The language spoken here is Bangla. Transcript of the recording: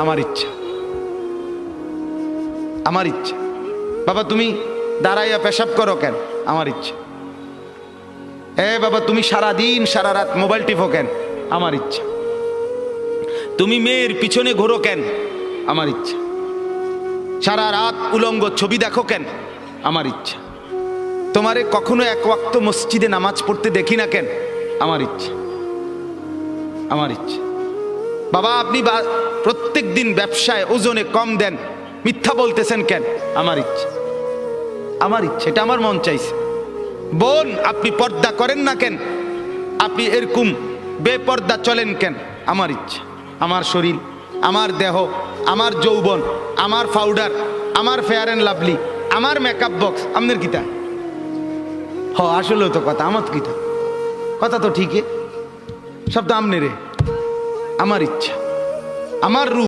আমার ইচ্ছা, আমার ইচ্ছা। বাবা তুমি দাঁড়াইয়া পেশাব করো কেন? আমার ইচ্ছা। বাবা তুমি সারা দিন সারা রাত মোবাইল টিপো কেন? আমার ইচ্ছা। তুমি মেয়ের পিছনে ঘোরো কেন? আমার ইচ্ছা। সারা রাত উলঙ্গ ছবি দেখো কেন? আমার ইচ্ছা। তোমারে কখনো এক ওয়াক্ত মসজিদে নামাজ পড়তে দেখি না কেন? আমার ইচ্ছা, আমার ইচ্ছা। বাবা আপনি প্রত্যেক দিন ব্যবসায় ওজনে কম দেন, মিথ্যা বলতেছেন কেন? আমার ইচ্ছা, আমার ইচ্ছা। এটা আমার মন চাইছে। বোন আপনি পর্দা করেন না কেন? আপনি এরকম বেপর্দা চলেন কেন? আমার ইচ্ছা। আমার শরীর, আমার দেহ, আমার যৌবন, আমার পাউডার, আমার ফেয়ার অ্যান্ড লাভলি, আমার মেকআপ বক্স, আপনার কিতা? আসলেও তো কথা, আমার কিতা কথা তো ঠিকই, সব তো আমনে রে। আমার ইচ্ছা, আমার রূপ।